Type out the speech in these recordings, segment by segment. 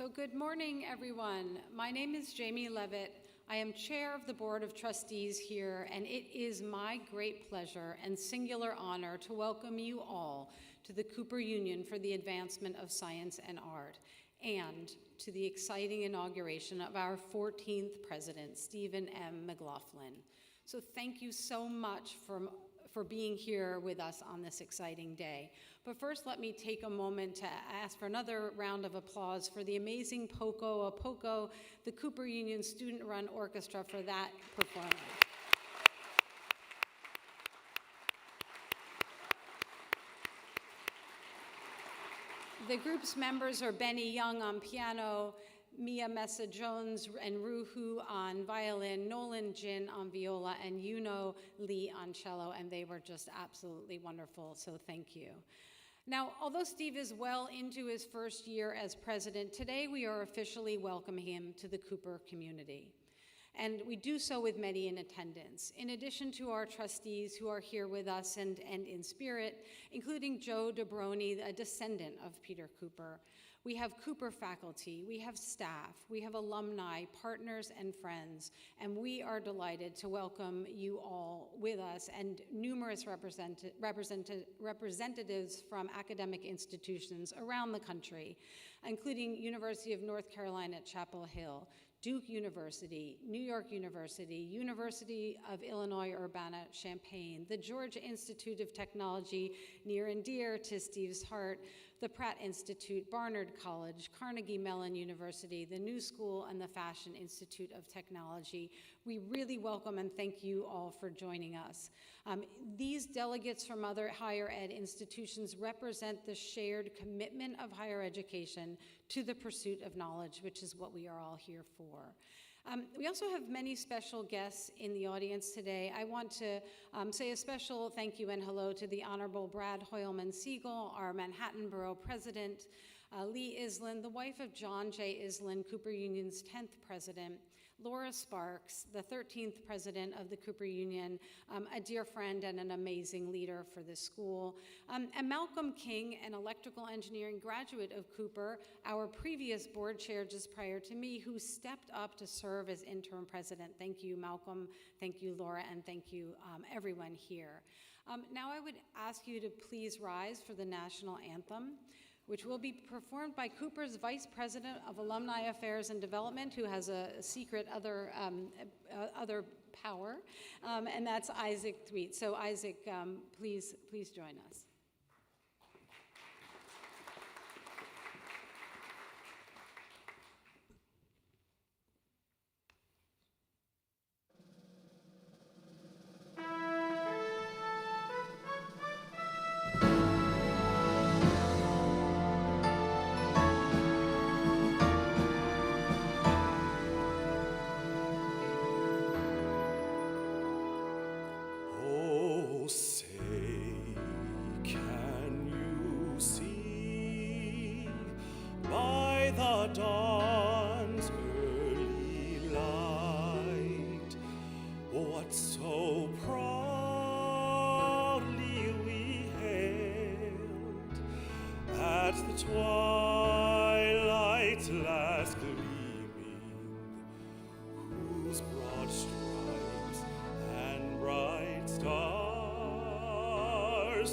So good morning, everyone. My name is Jamie Levitt. I am chair of the Board of Trustees here, and it is my great pleasure and singular honor to welcome you all to the Cooper Union for the Advancement of Science and Art, and to the exciting inauguration of our 14th president, Stephen M. McLaughlin. So thank you so much for being here with us on this exciting day. But first, let me take a moment to ask for another round of applause for the amazing Poco a Poco, the Cooper Union student-run orchestra, for that performance. The group's members are Benny Young on piano, Mia Mesa-Jones and Ruhu on violin, Nolan Jin on viola, and Yuno Lee on cello, and they were just absolutely wonderful, so thank you. Now, although Steve is well into his first year as president, today we are officially welcoming him to the Cooper community. And we do so with many in attendance, in addition to our trustees who are here with us and in spirit, including Joe DeBroni, a descendant of Peter Cooper. We have Cooper faculty, we have staff, we have alumni, partners, and friends, and we are delighted to welcome you all with us and numerous representatives from academic institutions around the country, including University of North Carolina at Chapel Hill, Duke University, New York University, University of Illinois Urbana-Champaign, the Georgia Institute of Technology, near and dear to Steve's heart, the Pratt Institute, Barnard College, Carnegie Mellon University, the New School, and the Fashion Institute of Technology. We really welcome and thank you all for joining us. These delegates from other higher ed institutions represent the shared commitment of higher education to the pursuit of knowledge, which is what we are all here for. We also have many special guests in the audience today. I want to say a special thank you and hello to the Honorable Brad Hoylman Siegel, our Manhattan Borough President, Lee Island, the wife of John J. Island, Cooper Union's 10th president, Laura Sparks, the 13th president of the Cooper Union, a dear friend and an amazing leader for this school, and Malcolm King, an electrical engineering graduate of Cooper, our previous board chair just prior to me, who stepped up to serve as interim president. Thank you, Malcolm. Thank you, Laura, and thank you, everyone here. Now I would ask you to please rise for the national anthem, which will be performed by Cooper's Vice President of Alumni Affairs and Development, who has a secret other power, and that's Isaac Thweet. So Isaac, please join us. Dawn's early light, what so proudly we hailed at the twilight's last gleaming, whose broad stripes and bright stars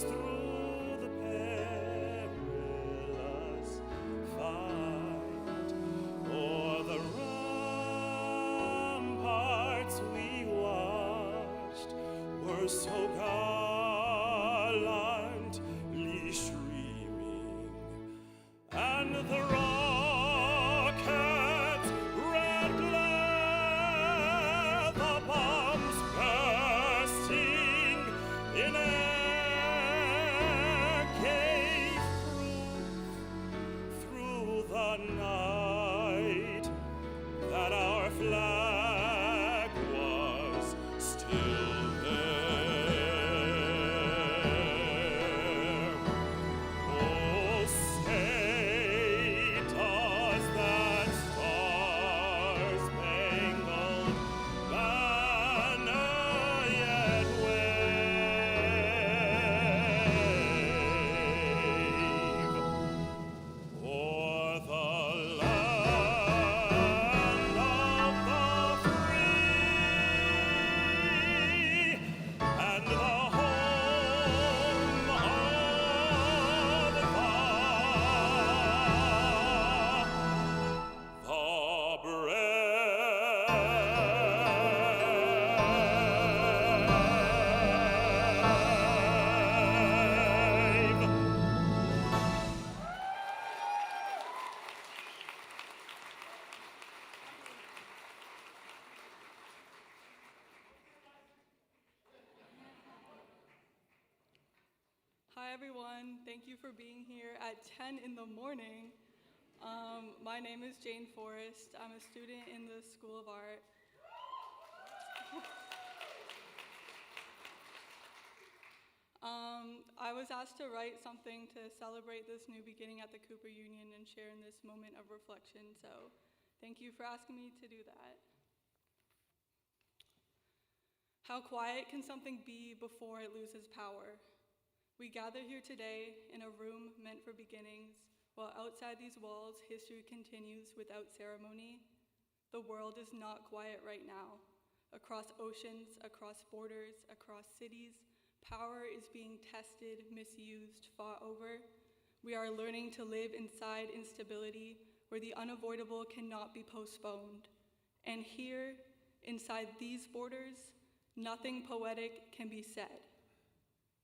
through the perilous fight o'er the ramparts we watched were so gallantly streaming, and the rocket's red glare, the bombs bursting in air, gave proof through the night that our flag was still there. everyone. Thank you for being here at 10 in the morning. My name is Jane Forrest. I'm a student in the School of Art. I was asked to write something to celebrate this new beginning at the Cooper Union and share in this moment of reflection, so thank you for asking me to do that. How quiet can something be before it loses power? We gather here today in a room meant for beginnings, while outside these walls, history continues without ceremony. The world is not quiet right now. Across oceans, across borders, across cities, power is being tested, misused, fought over. We are learning to live inside instability where the unavoidable cannot be postponed. And here, inside these borders, nothing poetic can be said.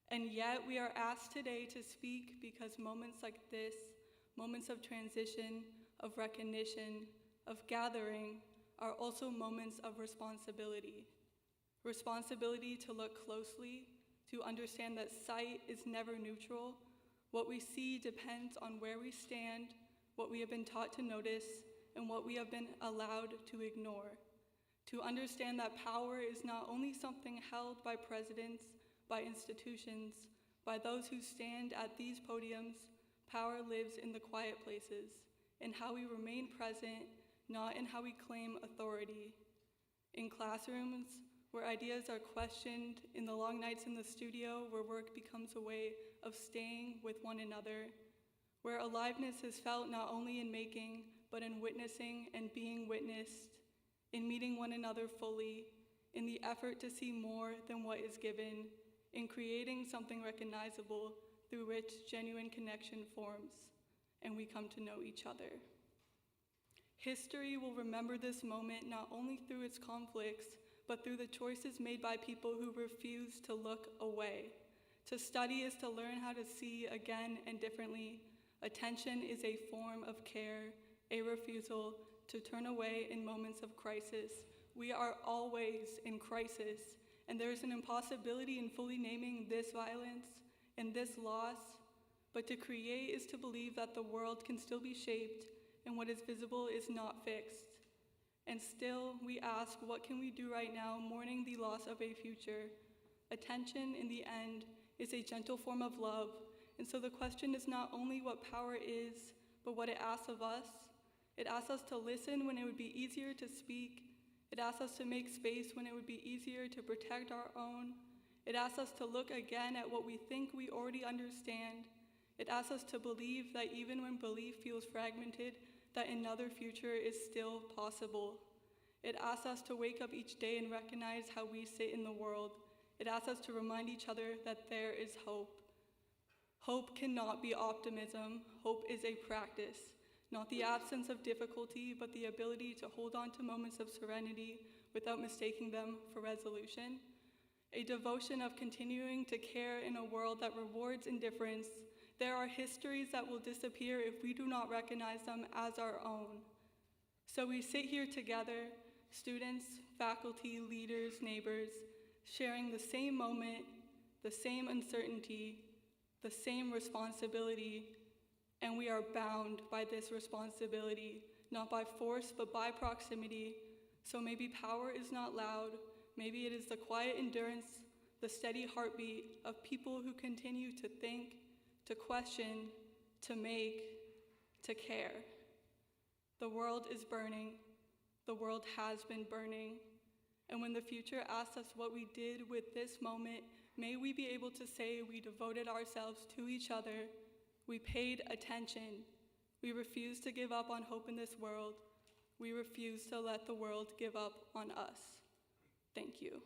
And yet we are asked today to speak because moments like this, moments of transition, of recognition, of gathering, are also moments of responsibility. Responsibility to look closely, to understand that sight is never neutral. What we see depends on where we stand, what we have been taught to notice, and what we have been allowed to ignore. To understand that power is not only something held by presidents, by institutions, by those who stand at these podiums, power lives in the quiet places, in how we remain present, not in how we claim authority. In classrooms, where ideas are questioned, in the long nights in the studio, where work becomes a way of staying with one another, where aliveness is felt not only in making, but in witnessing and being witnessed, in meeting one another fully, in the effort to see more than what is given, in creating something recognizable through which genuine connection forms, and we come to know each other. History will remember this moment not only through its conflicts, but through the choices made by people who refuse to look away. To study is to learn how to see again and differently. Attention is a form of care, a refusal to turn away in moments of crisis. We are always in crisis, and there is an impossibility in fully naming this violence and this loss, but to create is to believe that the world can still be shaped and what is visible is not fixed. And still, we ask, what can we do right now, mourning the loss of a future? Attention, in the end, is a gentle form of love, and so the question is not only what power is, but what it asks of us. It asks us to listen when it would be easier to speak. It asks us to make space when it would be easier to protect our own. It asks us to look again at what we think we already understand. It asks us to believe that even when belief feels fragmented, that another future is still possible. It asks us to wake up each day and recognize how we sit in the world. It asks us to remind each other that there is hope. Hope cannot be optimism. Hope is a practice, not the absence of difficulty, but the ability to hold on to moments of serenity without mistaking them for resolution. A devotion of continuing to care in a world that rewards indifference. There are histories that will disappear if we do not recognize them as our own. So we sit here together, students, faculty, leaders, neighbors, sharing the same moment, the same uncertainty, the same responsibility, and we are bound by this responsibility, not by force, but by proximity. So maybe power is not loud, maybe it is the quiet endurance, the steady heartbeat of people who continue to think, to question, to make, to care. The world is burning. The world has been burning. And when the future asks us what we did with this moment, may we be able to say we devoted ourselves to each other. We paid attention. We refuse to give up on hope in this world. We refuse to let the world give up on us. Thank you.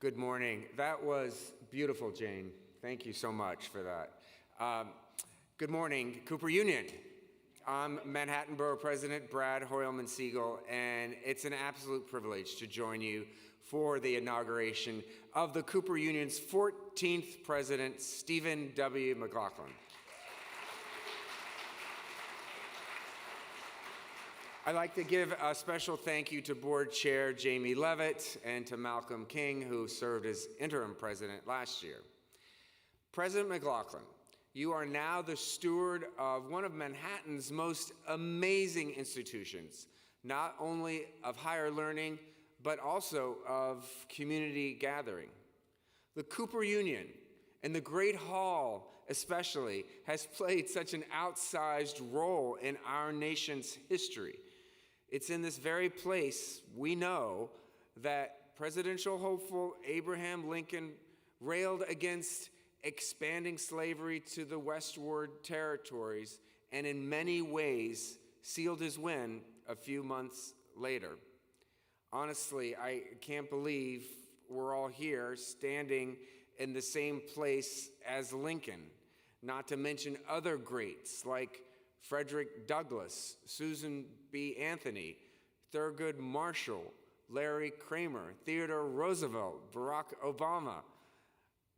Good morning. That was beautiful, Jane. Thank you so much for that. Good morning, Cooper Union. I'm Manhattan Borough President Brad Hoylman Siegel, and it's an absolute privilege to join you for the inauguration of the Cooper Union's 14th president, Stephen W. McLaughlin. I'd like to give a special thank you to Board Chair Jamie Levitt and to Malcolm King, who served as interim president last year. President McLaughlin, you are now the steward of one of Manhattan's most amazing institutions, not only of higher learning, but also of community gathering. The Cooper Union, and the Great Hall especially, has played such an outsized role in our nation's history. It's in this very place we know that presidential hopeful Abraham Lincoln railed against expanding slavery to the westward territories and in many ways sealed his win a few months later. Honestly, I can't believe we're all here standing in the same place as Lincoln, not to mention other greats like Frederick Douglass, Susan B. Anthony, Thurgood Marshall, Larry Kramer, Theodore Roosevelt, Barack Obama.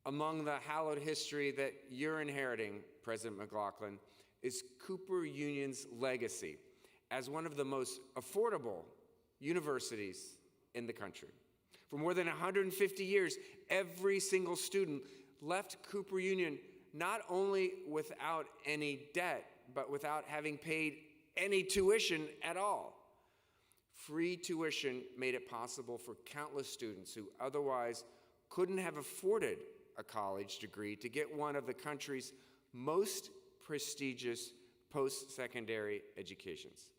Among the hallowed history that you're inheriting, President McLaughlin, is Cooper Union's legacy as one of the most affordable universities in the country. For more than 150 years, every single student left Cooper Union not only without any debt, but without having paid any tuition at all. Free tuition made it possible for countless students who otherwise couldn't have afforded a college degree to get one of the country's most prestigious post-secondary educations.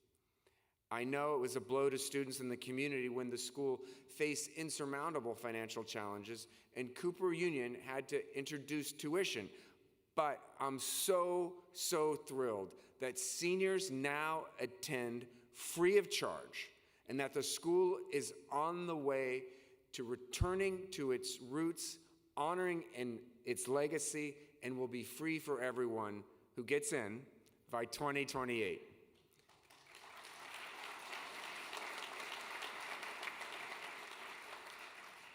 I know it was a blow to students in the community when the school faced insurmountable financial challenges and Cooper Union had to introduce tuition. But I'm so thrilled that seniors now attend free of charge and that the school is on the way to returning to its roots, honoring in its legacy, and will be free for everyone who gets in by 2028.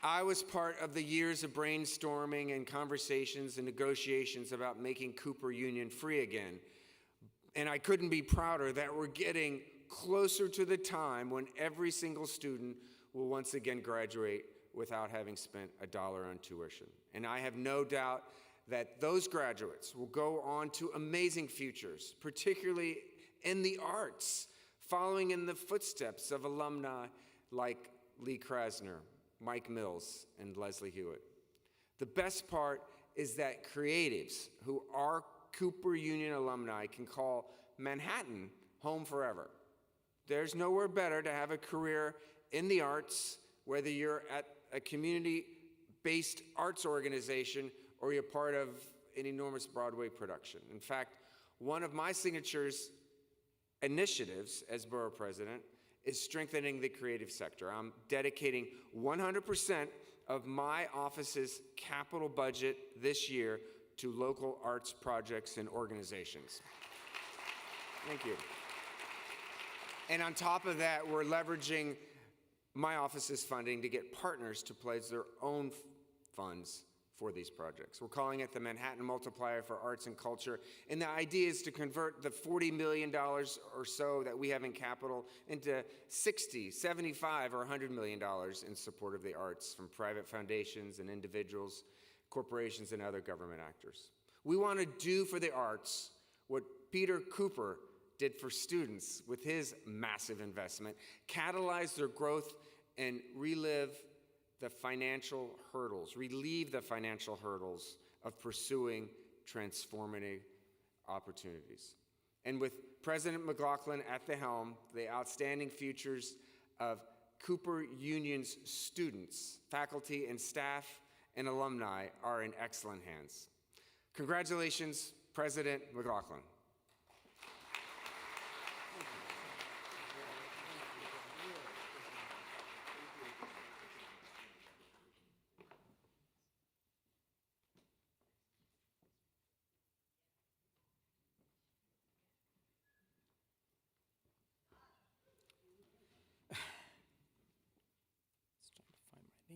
I was part of the years of brainstorming and conversations and negotiations about making Cooper Union free again. And I couldn't be prouder that we're getting closer to the time when every single student will once again graduate without having spent $1 on tuition. And I have no doubt that those graduates will go on to amazing futures, particularly in the arts, following in the footsteps of alumni like Lee Krasner, Mike Mills, and Leslie Hewitt. The best part is that creatives who are Cooper Union alumni can call Manhattan home forever. There's nowhere better to have a career in the arts, whether you're at a community-based arts organization or you're part of an enormous Broadway production. In fact, one of my signatures initiatives as borough president is strengthening the creative sector. I'm dedicating 100% of my office's capital budget this year to local arts projects and organizations. Thank you. And on top of that, we're leveraging my office's funding to get partners to pledge their own funds for these projects. We're calling it the Manhattan Multiplier for Arts and Culture, and the idea is to convert the $40 million or so that we have in capital into $60, $75, or $100 million in support of the arts from private foundations and individuals, corporations, and other government actors. We want to do for the arts what Peter Cooper did for students with his massive investment, catalyze their growth and relieve the financial hurdles of pursuing transformative opportunities. And with President McLaughlin at the helm, the outstanding futures of Cooper Union's students, faculty, and staff, and alumni are in excellent hands. Congratulations, President McLaughlin.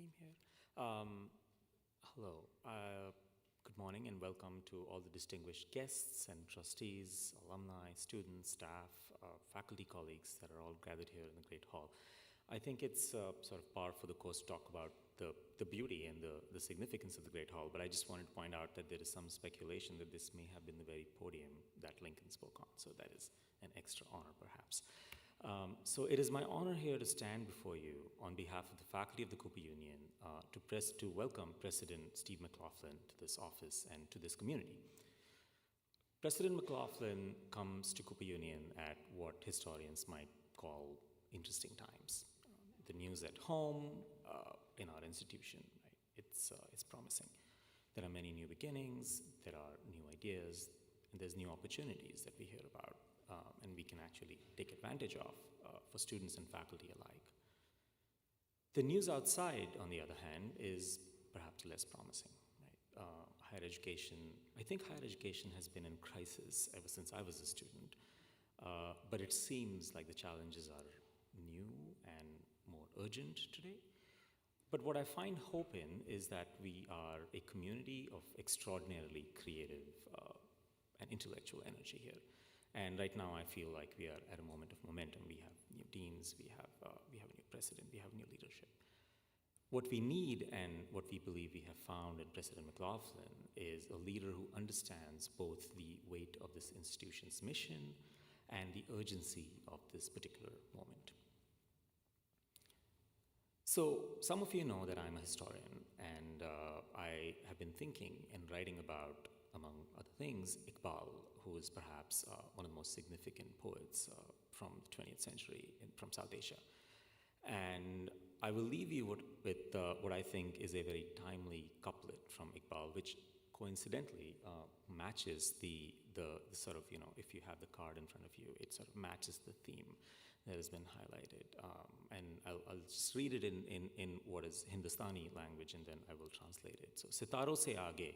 name here. Hello. Good morning and welcome to all the distinguished guests and trustees, alumni, students, staff, faculty colleagues that are all gathered here in the Great Hall. I think it's sort of par for the course to talk about the beauty and the significance of the Great Hall, but I just wanted to point out that there is some speculation that this may have been the very podium that Lincoln spoke on, so that is an extra honor perhaps. So it is my honor here to stand before you on behalf of the faculty of the Cooper Union to welcome President Steve McLaughlin to this office and to this community. President McLaughlin comes to Cooper Union at what historians might call interesting times. The news at home, in our institution, right? It's promising. There are many new beginnings, there are new ideas, and there's new opportunities that we hear about, and we can actually take advantage of for students and faculty alike. The news outside, on the other hand, is perhaps less promising. Right? Higher education, I think higher education has been in crisis ever since I was a student, but it seems like the challenges are new and more urgent today. But what I find hope in is that we are a community of extraordinarily creative and intellectual energy here. And right now I feel like we are at a moment of momentum. We have new deans, we have a new president, we have new leadership. What we need and what we believe we have found in President McLaughlin is a leader who understands both the weight of this institution's mission and the urgency of this particular moment. So some of you know that I'm a historian, and I have been thinking and writing about, among other things, Iqbal, who is perhaps one of the most significant poets from the 20th century from South Asia. And I will leave you with what I think is a very timely couplet from Iqbal, which coincidentally matches the sort of, if you have the card in front of you, it sort of matches the theme that has been highlighted. And I'll just read it in what is Hindustani language, and then I will translate it. So, Sitaro se aage,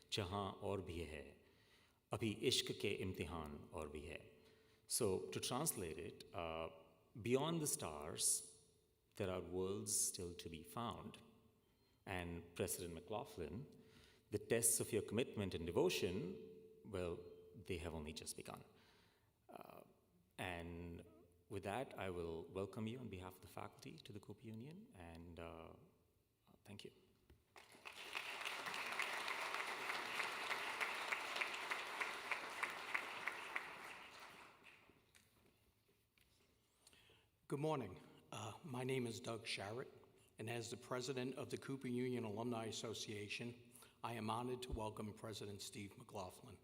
jahan aur bhi hai, abhi ishq ke imtihan aur bhi hai. So, to translate it, beyond the stars, there are worlds still to be found. And President McLaughlin, the tests of your commitment and devotion, well, they have only just begun. And with that, I will welcome you on behalf of the faculty to the Cooper Union, and thank you. Good morning. My name is Doug Sharrett, and as the president of the Cooper Union Alumni Association, I am honored to welcome President Steve McLaughlin.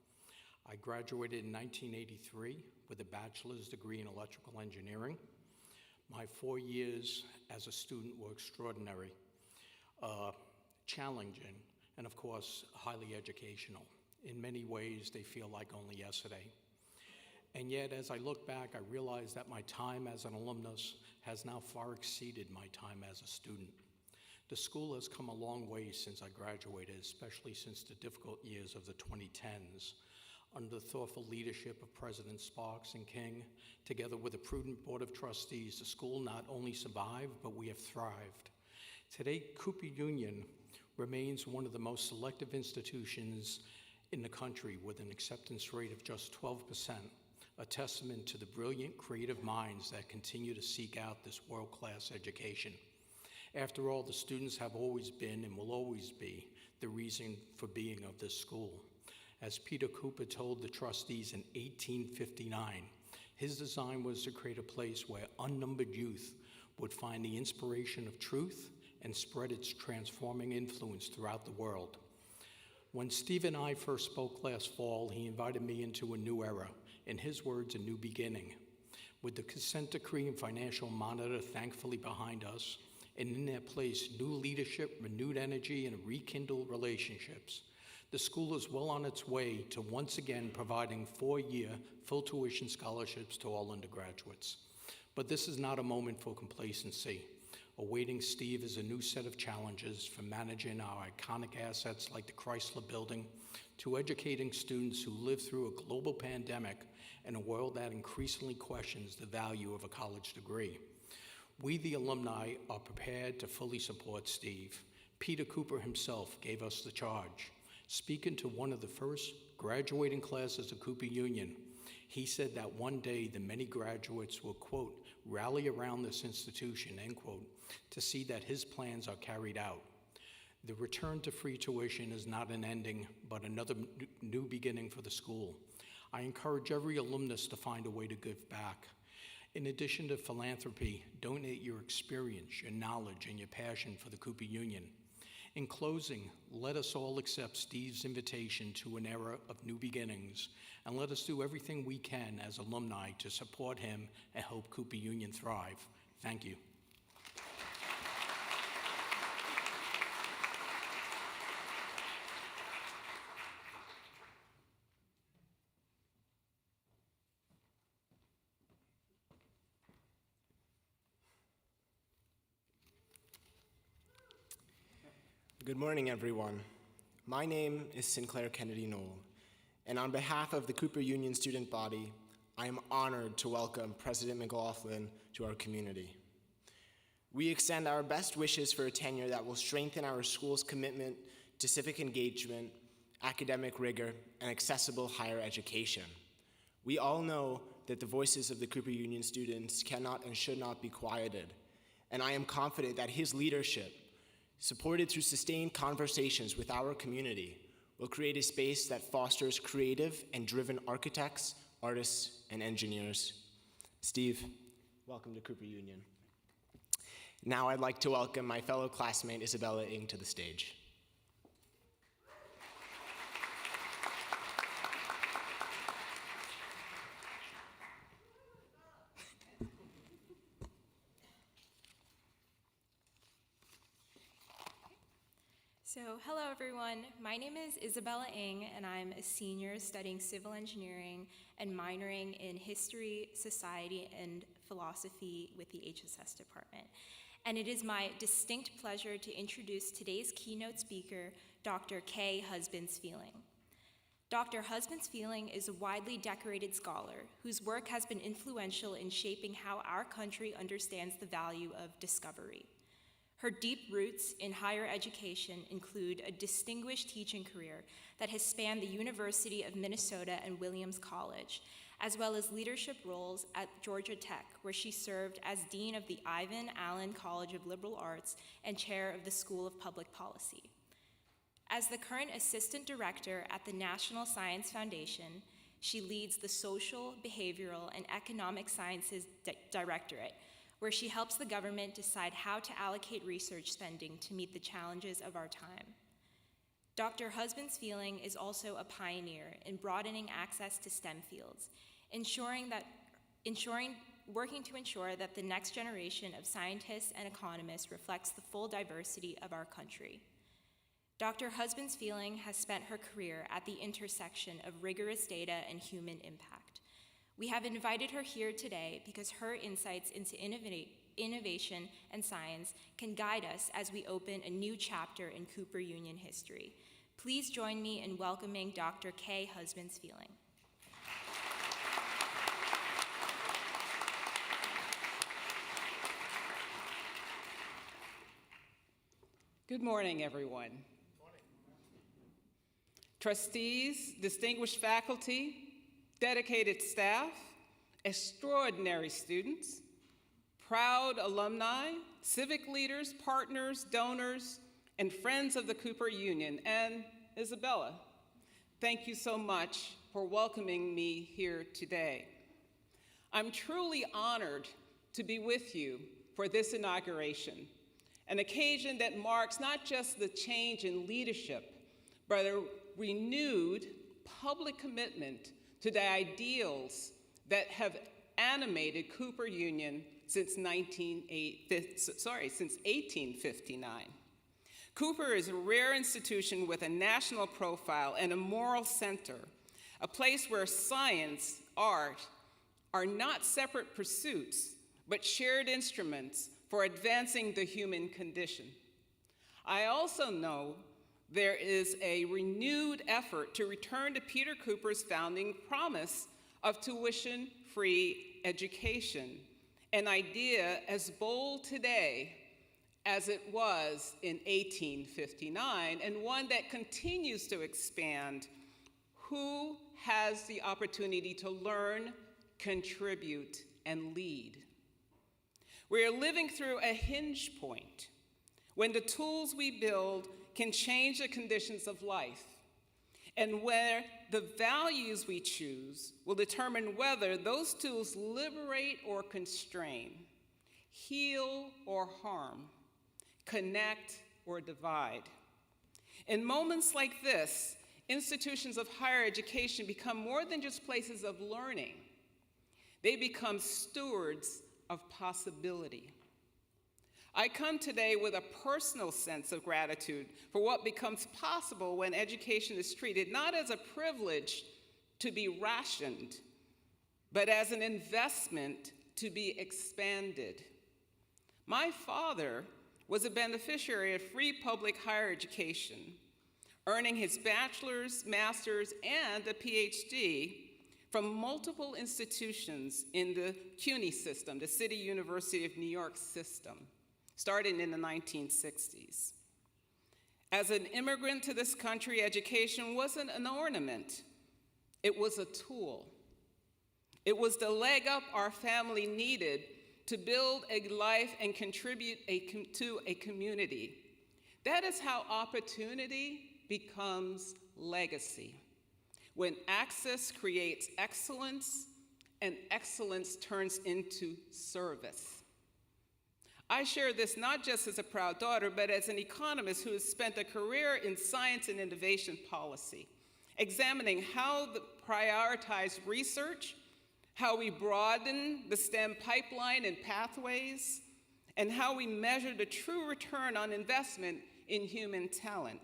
I graduated in 1983 with a bachelor's degree in electrical engineering. My 4 years as a student were extraordinary, challenging, and of course, highly educational. In many ways, they feel like only yesterday. And yet, as I look back, I realize that my time as an alumnus has now far exceeded my time as a student. The school has come a long way since I graduated, especially since the difficult years of the 2010s. Under the thoughtful leadership of Presidents Sparks and King, together with a prudent board of trustees, the school not only survived, but we have thrived. Today, Cooper Union remains one of the most selective institutions in the country with an acceptance rate of just 12%, a testament to the brilliant creative minds that continue to seek out this world-class education. After all, the students have always been and will always be the reason for being of this school. As Peter Cooper told the trustees in 1859, his design was to create a place where unnumbered youth would find the inspiration of truth and spread its transforming influence throughout the world. When Steve and I first spoke last fall, he invited me into a new era, in his words, a new beginning. With the consent decree and financial monitor thankfully behind us, and in their place, new leadership, renewed energy, and rekindled relationships, the school is well on its way to once again providing 4-year full tuition scholarships to all undergraduates. But this is not a moment for complacency. Awaiting Steve is a new set of challenges, from managing our iconic assets like the Chrysler Building to educating students who live through a global pandemic in a world that increasingly questions the value of a college degree. We, the alumni, are prepared to fully support Steve. Peter Cooper himself gave us the charge. Speaking to one of the first graduating classes of Cooper Union, he said that one day the many graduates will, quote, rally around this institution, end quote, to see that his plans are carried out. The return to free tuition is not an ending, but another new beginning for the school. I encourage every alumnus to find a way to give back. In addition to philanthropy, donate your experience, your knowledge, and your passion for the Cooper Union. In closing, let us all accept Steve's invitation to an era of new beginnings, and let us do everything we can as alumni to support him and help Cooper Union thrive. Thank you. Good morning, everyone. My name is Sinclair Kennedy Knoll, and on behalf of the Cooper Union student body, I am honored to welcome President McLaughlin to our community. We extend our best wishes for a tenure that will strengthen our school's commitment to civic engagement, academic rigor, and accessible higher education. We all know that the voices of the Cooper Union students cannot and should not be quieted, and I am confident that his leadership, supported through sustained conversations with our community, will create a space that fosters creative and driven architects, artists, and engineers. Steve, welcome to Cooper Union. Now I'd like to welcome my fellow classmate Isabella Ng to the stage. So, hello everyone. My name is Isabella Ng, and I'm a senior studying civil engineering and minoring in history, society, and philosophy with the HSS department. And it is my distinct pleasure to introduce today's keynote speaker, Dr. Kay Husbands-Fealing. Dr. Husbands-Fealing is a widely decorated scholar whose work has been influential in shaping how our country understands the value of discovery. Her deep roots in higher education include a distinguished teaching career that has spanned the University of Minnesota and Williams College, as well as leadership roles at Georgia Tech, where she served as Dean of the Ivan Allen College of Liberal Arts and Chair of the School of Public Policy. As the current Assistant Director at the National Science Foundation, she leads the Social, Behavioral, and Economic Sciences Directorate, where she helps the government decide how to allocate research spending to meet the challenges of our time. Dr. Husbands-Fealing is also a pioneer in broadening access to STEM fields, working to ensure that the next generation of scientists and economists reflects the full diversity of our country. Dr. Husbands-Fealing has spent her career at the intersection of rigorous data and human impact. We have invited her here today because her insights into innovation and science can guide us as we open a new chapter in Cooper Union history. Please join me in welcoming Dr. Kay Husbands-Fealing. Good morning, everyone. Good morning. Trustees, distinguished faculty, dedicated staff, extraordinary students, proud alumni, civic leaders, partners, donors, and friends of the Cooper Union, and Isabella, thank you so much for welcoming me here today. I'm truly honored to be with you for this inauguration, an occasion that marks not just the change in leadership, but a renewed public commitment to the ideals that have animated Cooper Union since 1859. Cooper is a rare institution with a national profile and a moral center, a place where science, art, are not separate pursuits, but shared instruments for advancing the human condition. I also know there is a renewed effort to return to Peter Cooper's founding promise of tuition-free education an idea as bold today as it was in 1859, and one that continues to expand. Who has the opportunity to learn, contribute, and lead? We are living through a hinge point when the tools we build can change the conditions of life, and where the values we choose will determine whether those tools liberate or constrain, heal or harm, connect or divide. In moments like this, institutions of higher education become more than just places of learning. They become stewards of possibility. I come today with a personal sense of gratitude for what becomes possible when education is treated not as a privilege to be rationed, but as an investment to be expanded. My father was a beneficiary of free public higher education, earning his bachelor's, master's, and a PhD from multiple institutions in the CUNY system, the City University of New York system, starting in the 1960s. As an immigrant to this country, education wasn't an ornament, it was a tool. It was the leg up our family needed to build a life and contribute to a community. That is how opportunity becomes legacy. When access creates excellence, and excellence turns into service. I share this not just as a proud daughter, but as an economist who has spent a career in science and innovation policy, examining how to prioritize research, how we broaden the STEM pipeline and pathways, and how we measure the true return on investment in human talent.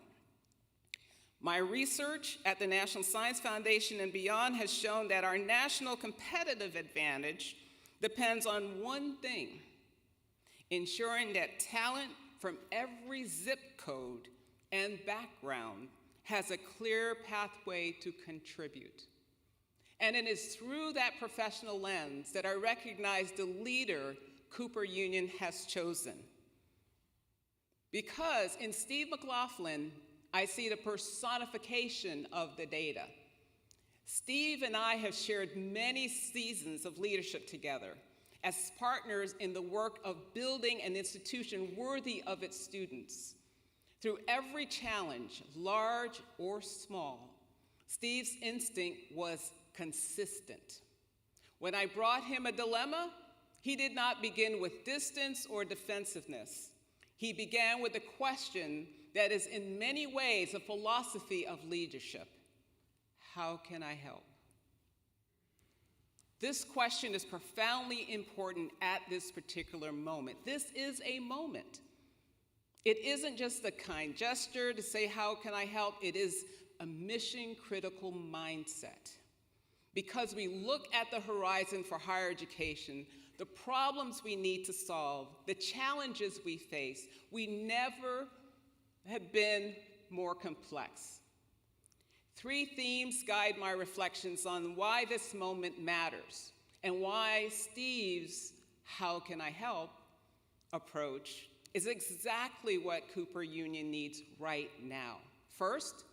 My research at the National Science Foundation and beyond has shown that our national competitive advantage depends on one thing: ensuring that talent from every zip code and background has a clear pathway to contribute. And it is through that professional lens that I recognize the leader Cooper Union has chosen. Because in Steve McLaughlin, I see the personification of the data. Steve and I have shared many seasons of leadership together as partners in the work of building an institution worthy of its students. Through every challenge, large or small, Steve's instinct was consistent. When I brought him a dilemma, he did not begin with distance or defensiveness. He began with a question that is in many ways a philosophy of leadership: how can I help? This question is profoundly important at this particular moment. This is a moment. It isn't just a kind gesture to say, how can I help? It is a mission-critical mindset. Because we look at the horizon for higher education, the problems we need to solve, the challenges we face, we never have been more complex. 3 themes guide my reflections on why this moment matters and why Steve's "how can I help" approach is exactly what Cooper Union needs right now. First,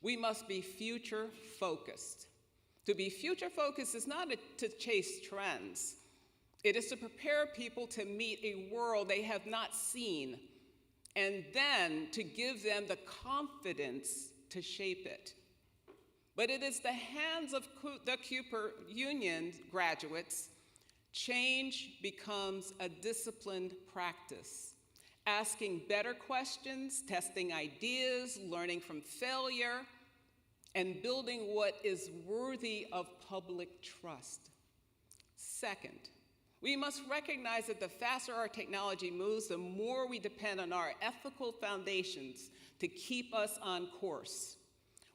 we must be future-focused. To be future-focused is not to chase trends. It is to prepare people to meet a world they have not seen, and then to give them the confidence to shape it. But it is the hands of the Cooper Union graduates. Change becomes a disciplined practice, asking better questions, testing ideas, learning from failure, and building what is worthy of public trust. Second, we must recognize that the faster our technology moves, the more we depend on our ethical foundations to keep us on course.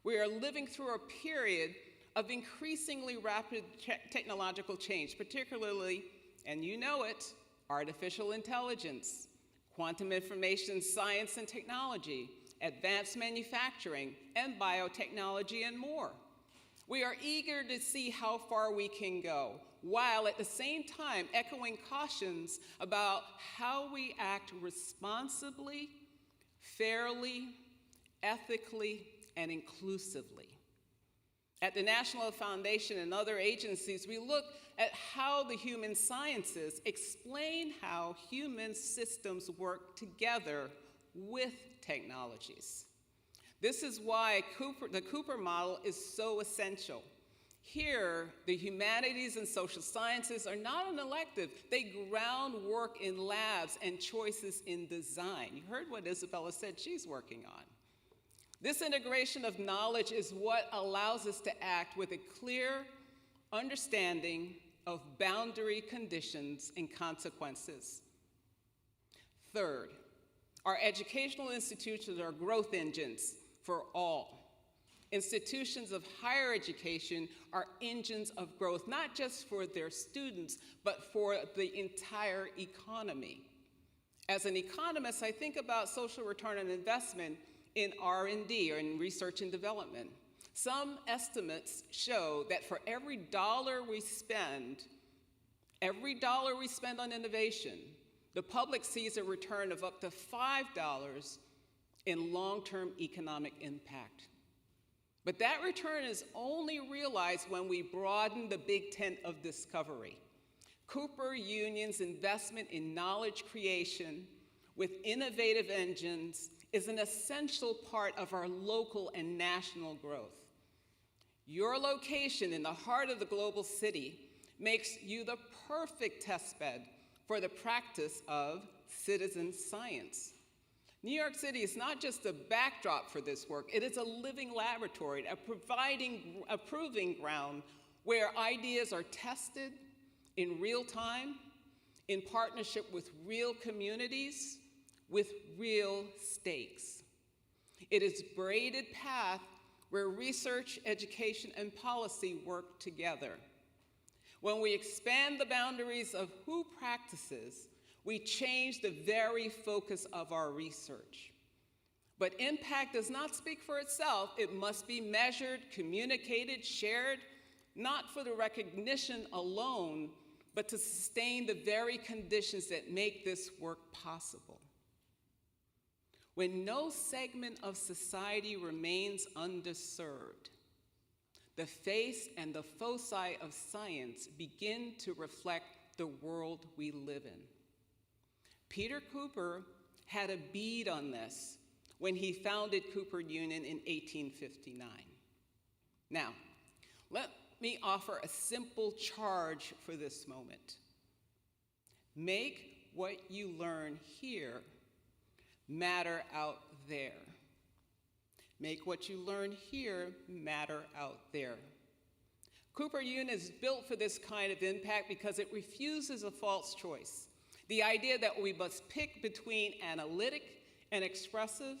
We are living through a period of increasingly rapid technological change, particularly, and you know it, artificial intelligence, quantum information science and technology, advanced manufacturing, and biotechnology, and more. We are eager to see how far we can go, while at the same time echoing cautions about how we act responsibly, fairly, ethically, and inclusively. At the National Foundation and other agencies, we look at how the human sciences explain how human systems work together with technologies. This is why the Cooper model is so essential. Here, the humanities and social sciences are not an elective. They ground work in labs and choices in design. You heard what Isabella said she's working on. This integration of knowledge is what allows us to act with a clear understanding of boundary conditions and consequences. Third, our educational institutions are growth engines for all. Institutions of higher education are engines of growth, not just for their students, but for the entire economy. As an economist, I think about social return on investment in R&D, or in research and development. Some estimates show that for every dollar we spend on innovation, the public sees a return of up to $5 in long-term economic impact. But that return is only realized when we broaden the big tent of discovery. Cooper Union's investment in knowledge creation with innovative engines is an essential part of our local and national growth. Your location in the heart of the global city makes you the perfect testbed for the practice of citizen science. New York City is not just a backdrop for this work, it is a living laboratory, a proving ground where ideas are tested in real time, in partnership with real communities, with real stakes. It is a braided path where research, education, and policy work together. When we expand the boundaries of who practices, we change the very focus of our research. But impact does not speak for itself. It must be measured, communicated, shared, not for the recognition alone, but to sustain the very conditions that make this work possible. When no segment of society remains underserved, the face and the foci of science begin to reflect the world we live in. Peter Cooper had a bead on this when he founded Cooper Union in 1859. Now, let me offer a simple charge for this moment. Make what you learn here matter out there. Make what you learn here matter out there. Cooper Union is built for this kind of impact because it refuses a false choice. The idea that we must pick between analytic and expressive,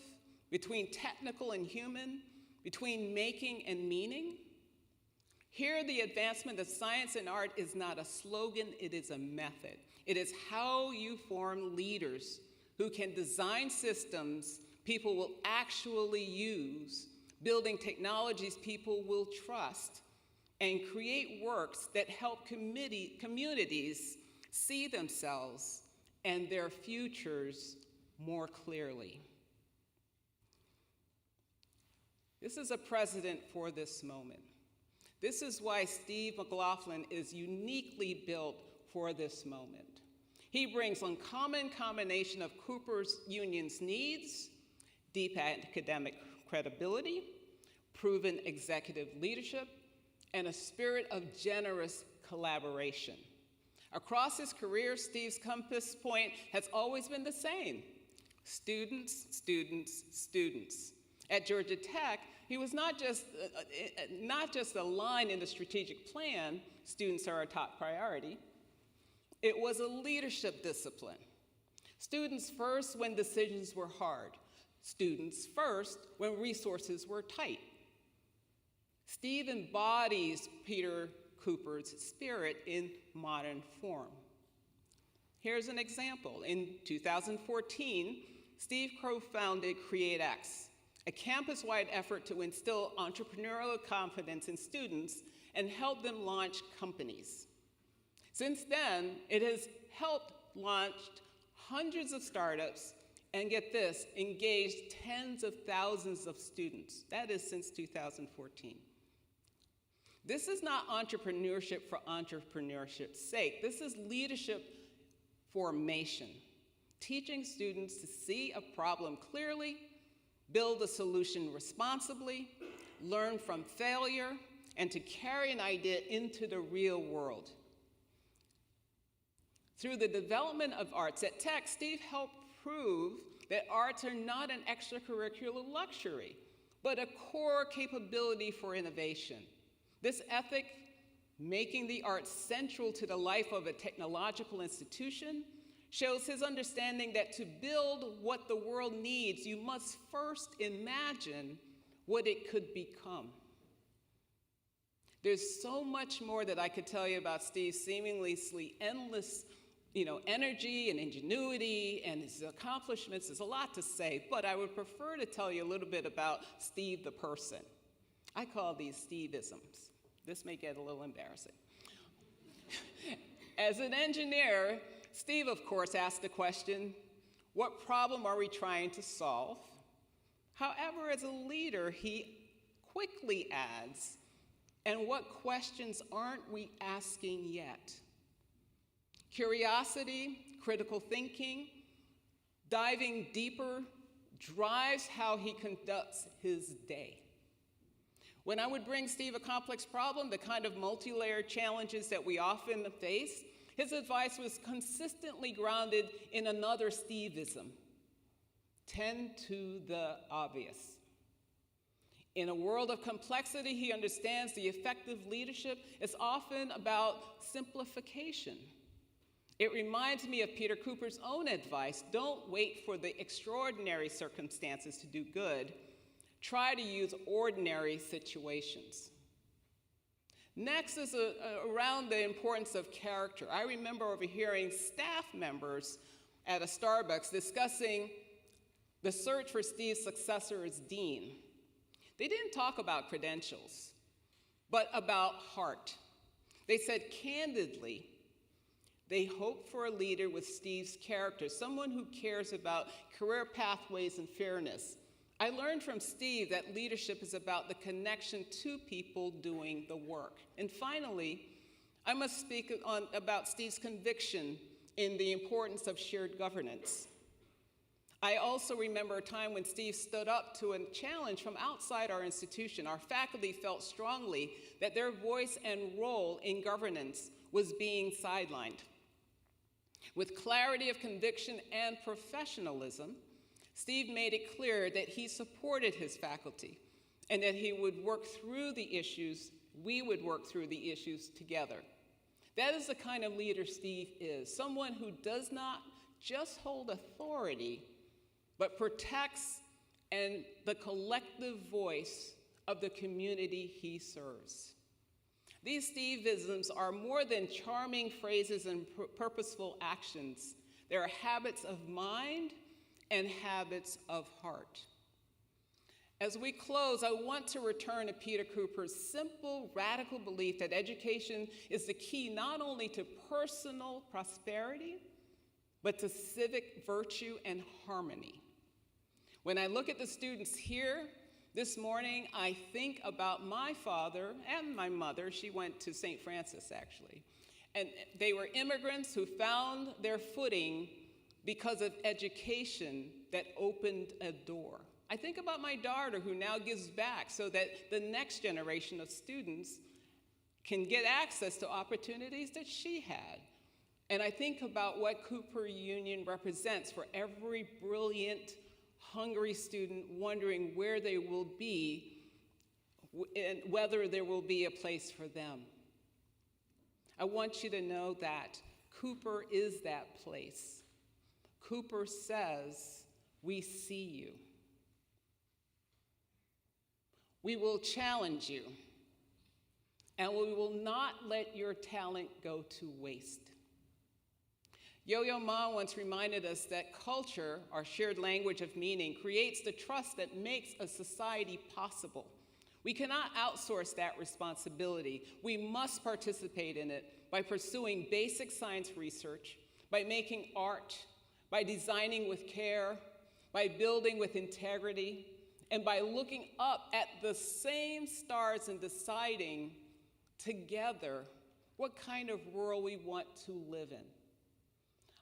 between technical and human, between making and meaning. Here, the advancement of science and art is not a slogan, it is a method. It is how you form leaders who can design systems people will actually use, building technologies people will trust, and create works that help communities see themselves and their futures more clearly. This is a precedent for this moment. This is why Steve McLaughlin is uniquely built for this moment. He brings an uncommon combination of Cooper's Union's needs, deep academic credibility, proven executive leadership, and a spirit of generous collaboration. Across his career, Steve's compass point has always been the same: students, students, students. At Georgia Tech, he was not just a line in the strategic plan, students are our top priority. It was a leadership discipline. Students first when decisions were hard. Students first when resources were tight. Steve embodies Peter Cooper's spirit in modern form. Here's an example. In 2014, Steve co-founded CreateX, a campus-wide effort to instill entrepreneurial confidence in students and help them launch companies. Since then, it has helped launch hundreds of startups and, get this, engaged tens of thousands of students. That is since 2014. This is not entrepreneurship for entrepreneurship's sake. This is leadership formation, teaching students to see a problem clearly, build a solution responsibly, learn from failure, and to carry an idea into the real world. Through the development of arts at Tech, Steve helped prove that arts are not an extracurricular luxury, but a core capability for innovation. This ethic, making the arts central to the life of a technological institution, shows his understanding that to build what the world needs, you must first imagine what it could become. There's so much more that I could tell you about Steve's seemingly endless energy and ingenuity and his accomplishments. There's a lot to say, but I would prefer to tell you a little bit about Steve the person. I call these Steve-isms. This may get a little embarrassing. As an engineer, Steve, of course, asked the question, what problem are we trying to solve? However, as a leader, he quickly adds, and what questions aren't we asking yet? Curiosity, critical thinking, diving deeper drives how he conducts his day. When I would bring Steve a complex problem, the kind of multi-layered challenges that we often face, his advice was consistently grounded in another Steveism: tend to the obvious. In a world of complexity, he understands the effective leadership is often about simplification. It reminds me of Peter Cooper's own advice: don't wait for the extraordinary circumstances to do good. Try to use ordinary situations. Next is around the importance of character. I remember overhearing staff members at a Starbucks discussing the search for Steve's successor as dean. They didn't talk about credentials, but about heart. They said candidly, they hoped for a leader with Steve's character, someone who cares about career pathways and fairness. I learned from Steve that leadership is about the connection to people doing the work. And finally, I must speak about Steve's conviction in the importance of shared governance. I also remember a time when Steve stood up to a challenge from outside our institution. Our faculty felt strongly that their voice and role in governance was being sidelined. With clarity of conviction and professionalism, Steve made it clear that he supported his faculty and that he would work through the issues, we would work through the issues together. That is the kind of leader Steve is, someone who does not just hold authority, but protects the collective voice of the community he serves. These Steve-isms are more than charming phrases and purposeful actions. They are habits of mind and habits of heart. As we close, I want to return to Peter Cooper's simple, radical belief that education is the key not only to personal prosperity, but to civic virtue and harmony. When I look at the students here this morning, I think about my father and my mother. She went to St. Francis, actually. And they were immigrants who found their footing because of education that opened a door. I think about my daughter, who now gives back so that the next generation of students can get access to opportunities that she had. And I think about what Cooper Union represents for every brilliant, hungry student wondering where they will be and whether there will be a place for them. I want you to know that Cooper is that place. Cooper says, we see you. We will challenge you, and we will not let your talent go to waste. Yo-Yo Ma once reminded us that culture, our shared language of meaning, creates the trust that makes a society possible. We cannot outsource that responsibility. We must participate in it by pursuing basic science research, by making art, by designing with care, by building with integrity, and by looking up at the same stars and deciding together what kind of world we want to live in.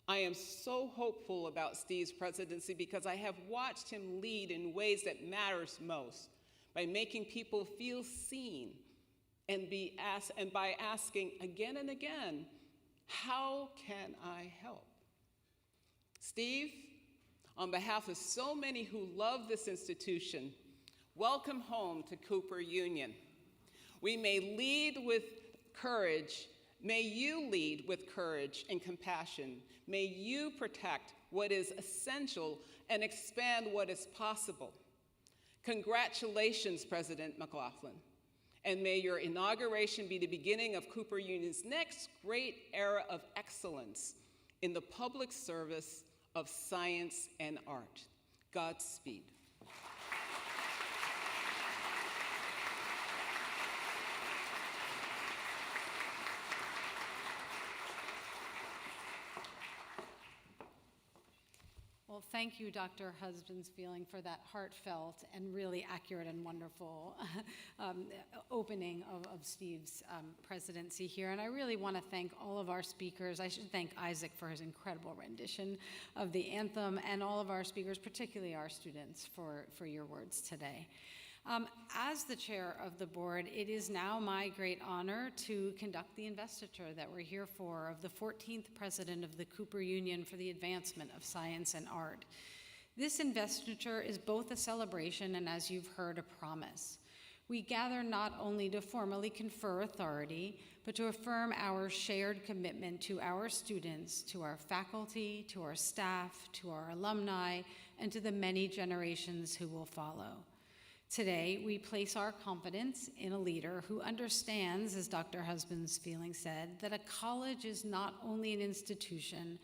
I am so hopeful about Steve's presidency because I have watched him lead in ways that matters most, by making people feel seen and by asking again and again, how can I help? Steve, on behalf of so many who love this institution, welcome home to Cooper Union. We may lead with courage. May you lead with courage and compassion. May you protect what is essential and expand what is possible. Congratulations, President McLaughlin, and may your inauguration be the beginning of Cooper Union's next great era of excellence in the public service of science and art. Godspeed. Well, thank you, Dr. Husbands-Feeling, for that heartfelt and really accurate and wonderful opening of Steve's presidency here. And I really want to thank all of our speakers. I should thank Isaac for his incredible rendition of the anthem, and all of our speakers, particularly our students, for your words today. As the chair of the board, it is now my great honor to conduct the investiture that we're here for of the 14th president of the Cooper Union for the advancement of science and art. This investiture is both a celebration and, as you've heard, a promise. We gather not only to formally confer authority, but to affirm our shared commitment to our students, to our faculty, to our staff, to our alumni, and to the many generations who will follow. Today, we place our confidence in a leader who understands, as Dr. Husbands-Feeling said, that a college is not only an institution,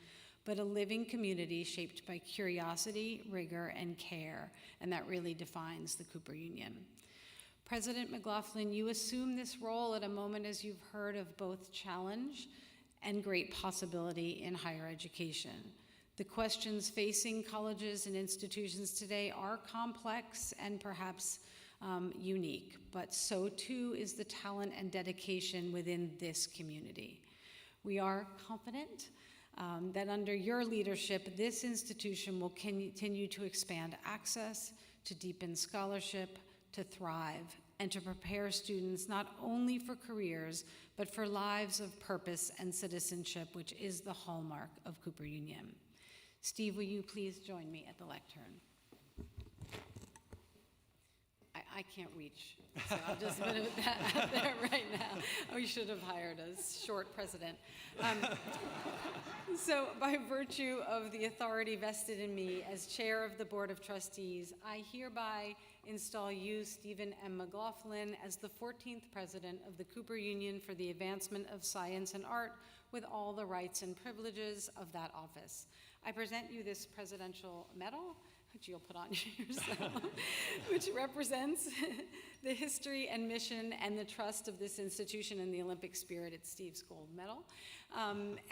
but a living community shaped by curiosity, rigor, and care, and that really defines the Cooper Union. President McLaughlin, you assume this role at a moment, as you've heard, of both challenge and great possibility in higher education. The questions facing colleges and institutions today are complex and perhaps unique, but so too is the talent and dedication within this community. We are confident that under your leadership, this institution will continue to expand access, to deepen scholarship, to thrive, and to prepare students not only for careers, but for lives of purpose and citizenship, which is the hallmark of Cooper Union. Steve, will you please join me at the lectern? I can't reach, so I'll just put that out there right now. We should have hired a short president. So by virtue of the authority vested in me as chair of the Board of Trustees, I hereby install you, Stephen M. McLaughlin, as the 14th president of the Cooper Union for the advancement of science and art, with all the rights and privileges of that office. I present you this presidential medal, which you'll put on yourself, which represents the history and mission and the trust of this institution in the Olympic spirit. It's Steve's gold medal.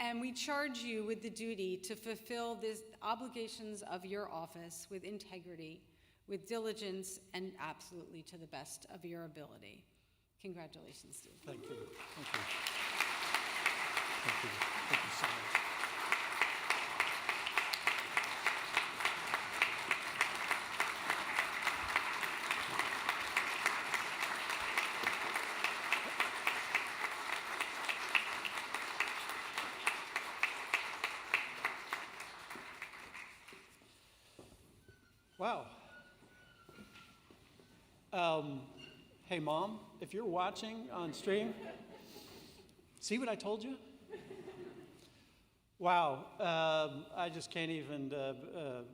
And we charge you with the duty to fulfill the obligations of your office with integrity, with diligence, and absolutely to the best of your ability. Congratulations, Steve. Thank you. Thank you. Thank you. Thank you so much. Wow. Hey, Mom, if you're watching on stream, see what I told you? Wow, I just can't even,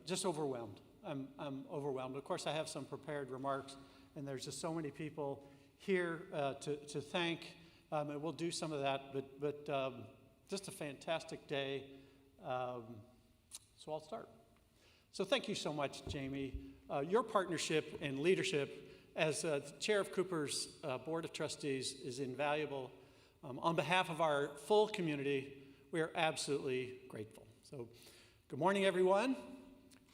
just overwhelmed. I'm overwhelmed. Of course, I have some prepared remarks, and there's just so many people here to thank, and we'll do some of that, but just a fantastic day. So I'll start. So thank you so much, Jamie. Your partnership and leadership as the chair of Cooper's Board of Trustees is invaluable. On behalf of our full community, we are absolutely grateful. So good morning, everyone.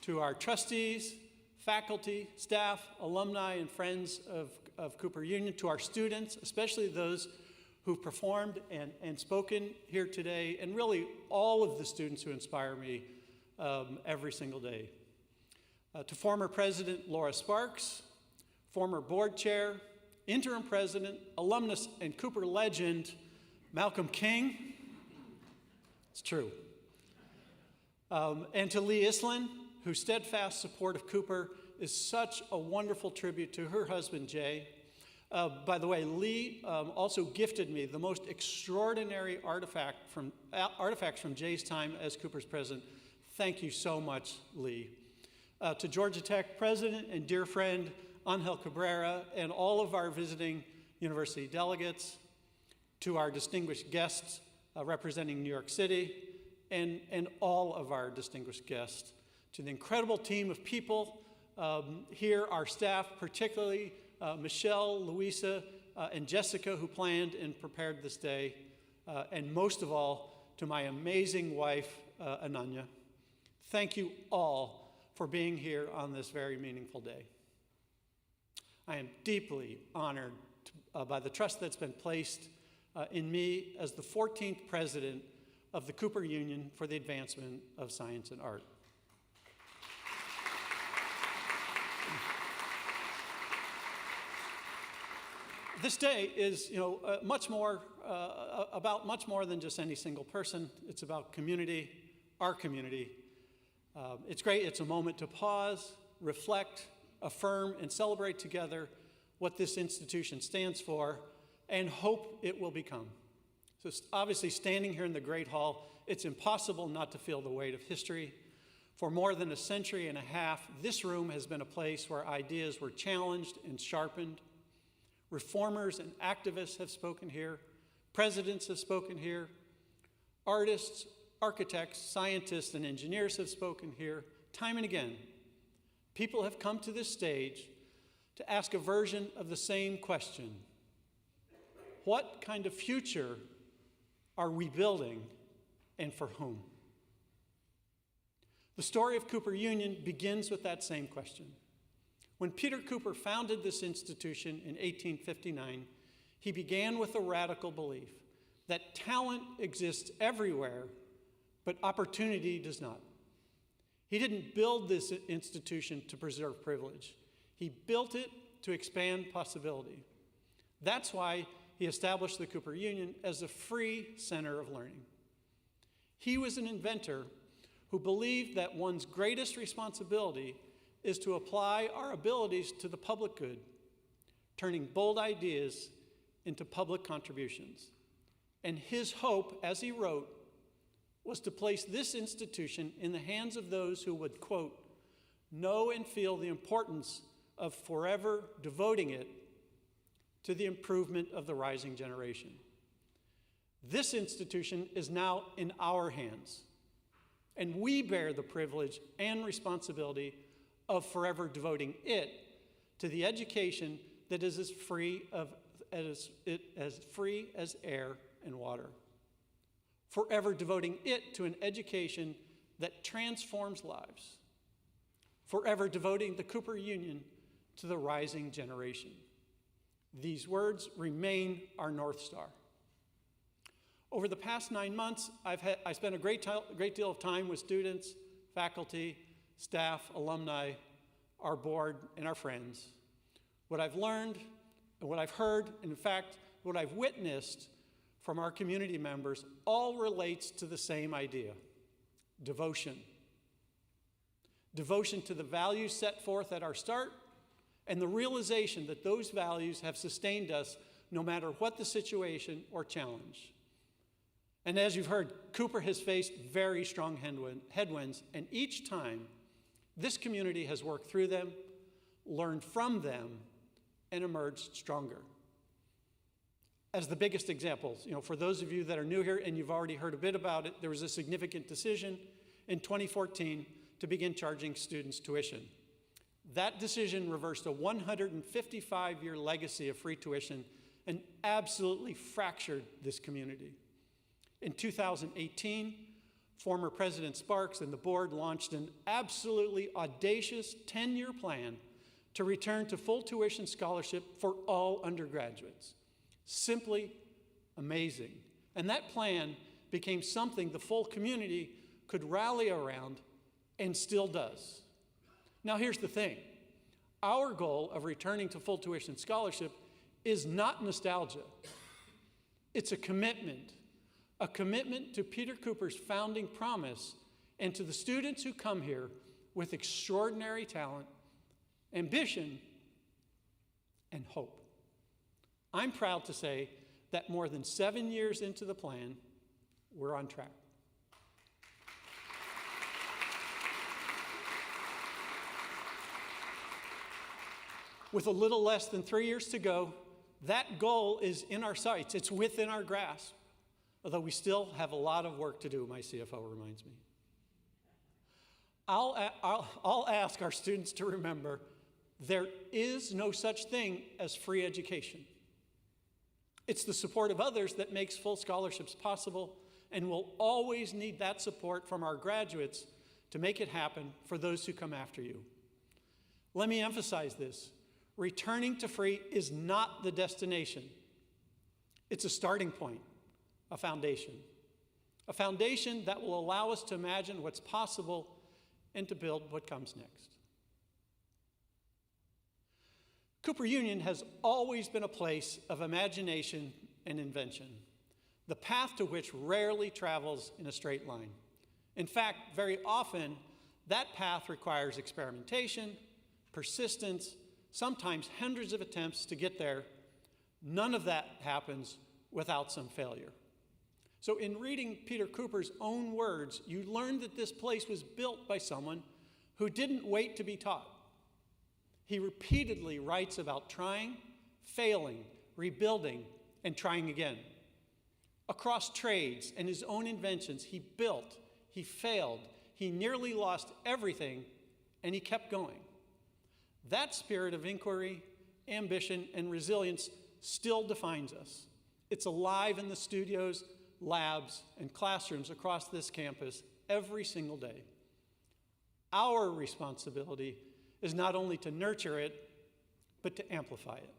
To our trustees, faculty, staff, alumni, and friends of Cooper Union, to our students, especially those who've performed and spoken here today, and really all of the students who inspire me every single day. To former President Laura Sparks, former board chair, interim president, alumnus, and Cooper legend, Malcolm King. It's true. And to Lee Islin, whose steadfast support of Cooper is such a wonderful tribute to her husband, Jay. By the way, Lee also gifted me the most extraordinary artifacts from Jay's time as Cooper's president. Thank you so much, Lee. To Georgia Tech president and dear friend, Angel Cabrera, and all of our visiting university delegates, to our distinguished guests representing New York City, and all of our distinguished guests, to the incredible team of people here, our staff, particularly Michelle, Louisa, and Jessica, who planned and prepared this day, and most of all, to my amazing wife, Ananya. Thank you all for being here on this very meaningful day. I am deeply honored by the trust that's been placed in me as the 14th president of the Cooper Union for the Advancement of Science and Art. This day is, much more about much more than just any single person. It's about community, our community. It's great. It's a moment to pause, reflect, affirm, and celebrate together what this institution stands for and hope it will become. So obviously, standing here in the Great Hall, it's impossible not to feel the weight of history. For more than a century and a half, this room has been a place where ideas were challenged and sharpened. Reformers and activists have spoken here. Presidents have spoken here. Artists, architects, scientists, and engineers have spoken here. Time and again, people have come to this stage to ask a version of the same question. What kind of future are we building, and for whom? The story of Cooper Union begins with that same question. When Peter Cooper founded this institution in 1859, he began with a radical belief that talent exists everywhere, but opportunity does not. He didn't build this institution to preserve privilege. He built it to expand possibility. That's why he established the Cooper Union as a free center of learning. He was an inventor who believed that one's greatest responsibility is to apply our abilities to the public good, turning bold ideas into public contributions. And his hope, as he wrote, was to place this institution in the hands of those who would, quote, know and feel the importance of forever devoting it to the improvement of the rising generation. This institution is now in our hands, and we bear the privilege and responsibility of forever devoting it to the education that is as free as air and water. Forever devoting it to an education that transforms lives. Forever devoting the Cooper Union to the rising generation. These words remain our North Star. Over the past 9 months, I spent a great deal of time with students, faculty, staff, alumni, our board, and our friends. What I've learned, and what I've heard, and in fact, what I've witnessed from our community members all relates to the same idea: devotion. Devotion to the values set forth at our start, and the realization that those values have sustained us no matter what the situation or challenge. And as you've heard, Cooper has faced very strong headwinds, and each time, this community has worked through them, learned from them, and emerged stronger. as the biggest examples. For those of you that are new here and you've already heard a bit about it, there was a significant decision in 2014 to begin charging students tuition. That decision reversed a 155-year legacy of free tuition and absolutely fractured this community. In 2018, former President Sparks and the board launched an absolutely audacious 10-year plan to return to full tuition scholarship for all undergraduates. Simply amazing. And that plan became something the full community could rally around and still does. Now here's the thing. Our goal of returning to full tuition scholarship is not nostalgia. It's a commitment to Peter Cooper's founding promise and to the students who come here with extraordinary talent, ambition, and hope. I'm proud to say that more than 7 years into the plan, we're on track. With a little less than 3 years to go, that goal is in our sights. It's within our grasp, although we still have a lot of work to do, my CFO reminds me. I'll ask our students to remember there is no such thing as free education. It's the support of others that makes full scholarships possible, and we'll always need that support from our graduates to make it happen for those who come after you. Let me emphasize this. Returning to free is not the destination. It's a starting point, a foundation that will allow us to imagine what's possible and to build what comes next. Cooper Union has always been a place of imagination and invention, the path to which rarely travels in a straight line. In fact, very often, that path requires experimentation, persistence, sometimes hundreds of attempts to get there. None of that happens without some failure. So in reading Peter Cooper's own words, you learn that this place was built by someone who didn't wait to be taught. He repeatedly writes about trying, failing, rebuilding, and trying again. Across trades and his own inventions, he built, he failed, he nearly lost everything, and he kept going. That spirit of inquiry, ambition, and resilience still defines us. It's alive in the studios, labs, and classrooms across this campus every single day. Our responsibility is not only to nurture it, but to amplify it.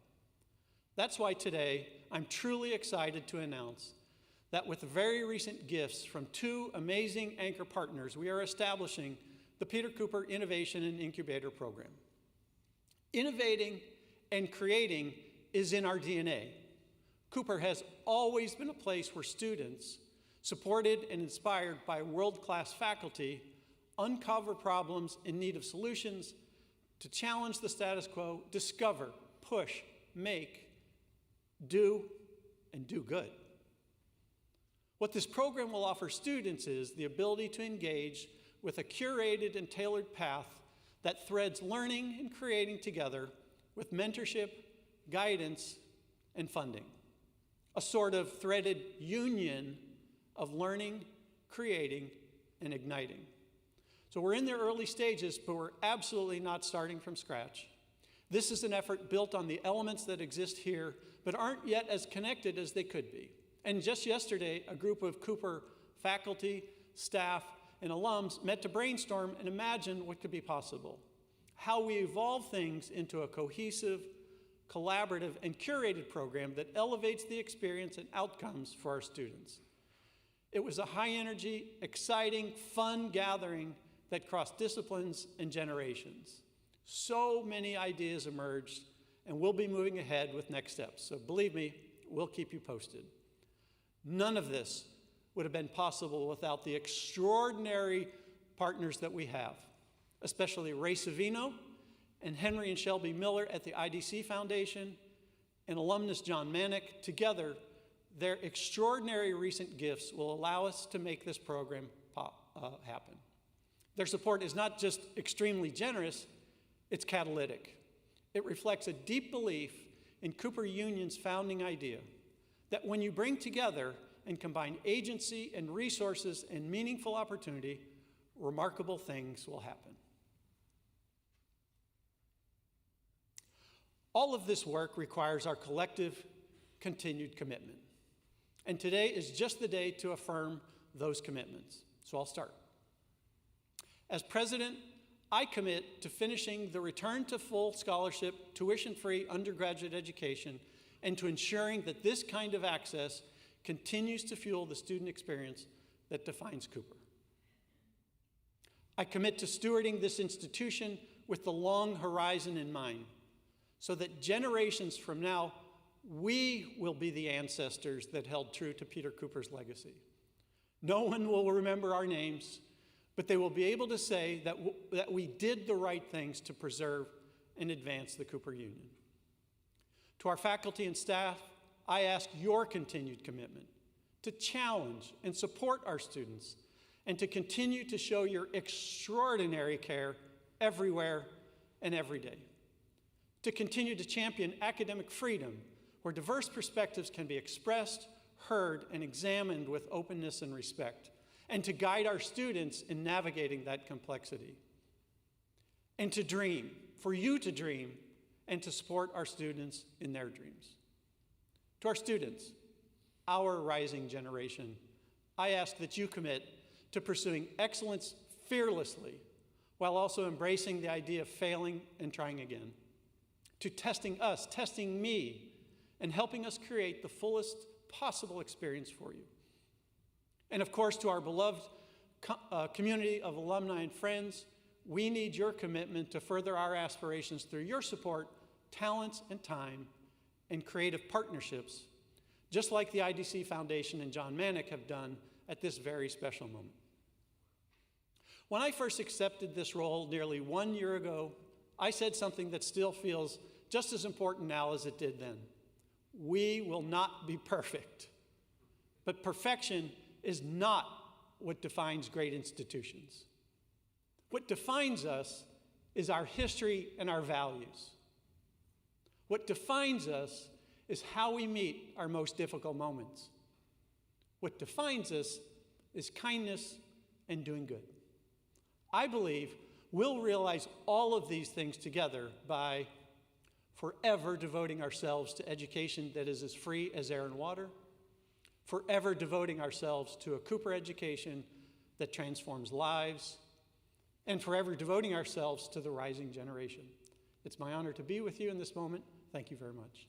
That's why today I'm truly excited to announce that with very recent gifts from two amazing anchor partners, we are establishing the Peter Cooper Innovation and Incubator Program. Innovating and creating is in our DNA. Cooper has always been a place where students, supported and inspired by world-class faculty, uncover problems in need of solutions to challenge the status quo, discover, push, make, do, and do good. What this program will offer students is the ability to engage with a curated and tailored path that threads learning and creating together with mentorship, guidance, and funding. A sort of threaded union of learning, creating, and igniting. So we're in the early stages, but we're absolutely not starting from scratch. This is an effort built on the elements that exist here, but aren't yet as connected as they could be. And just yesterday, a group of Cooper faculty, staff, and alums met to brainstorm and imagine what could be possible. How we evolve things into a cohesive, collaborative, and curated program that elevates the experience and outcomes for our students. It was a high-energy, exciting, fun gathering that crossed disciplines and generations. So many ideas emerged, and we'll be moving ahead with next steps. So believe me, we'll keep you posted. None of this would have been possible without the extraordinary partners that we have, especially Ray Savino and Henry and Shelby Miller at the IDC Foundation and alumnus John Manick. Together, their extraordinary recent gifts will allow us to make this program happen. Their support is not just extremely generous, it's catalytic. It reflects a deep belief in Cooper Union's founding idea that when you bring together and combine agency and resources and meaningful opportunity, remarkable things will happen. All of this work requires our collective, continued commitment. And today is just the day to affirm those commitments. So I'll start. As president, I commit to finishing the return to full scholarship, tuition-free undergraduate education, and to ensuring that this kind of access continues to fuel the student experience that defines Cooper. I commit to stewarding this institution with the long horizon in mind, so that generations from now, we will be the ancestors that held true to Peter Cooper's legacy. No one will remember our names, but they will be able to say that we did the right things to preserve and advance the Cooper Union. To our faculty and staff, I ask your continued commitment to challenge and support our students and to continue to show your extraordinary care everywhere and every day. To continue to champion academic freedom where diverse perspectives can be expressed, heard, and examined with openness and respect, and to guide our students in navigating that complexity. And to dream, for you to dream, and to support our students in their dreams. To our students, our rising generation, I ask that you commit to pursuing excellence fearlessly while also embracing the idea of failing and trying again. To testing us, testing me, and helping us create the fullest possible experience for you. And of course, to our beloved community of alumni and friends, we need your commitment to further our aspirations through your support, talents, and time, and creative partnerships, just like the IDC Foundation and John Manick have done at this very special moment. When I first accepted this role nearly 1 year ago, I said something that still feels just as important now as it did then. We will not be perfect, but perfection is not what defines great institutions. What defines us is our history and our values. What defines us is how we meet our most difficult moments. What defines us is kindness and doing good. I believe we'll realize all of these things together by forever devoting ourselves to education that is as free as air and water, forever devoting ourselves to a Cooper education that transforms lives, and forever devoting ourselves to the rising generation. It's my honor to be with you in this moment. Thank you very much.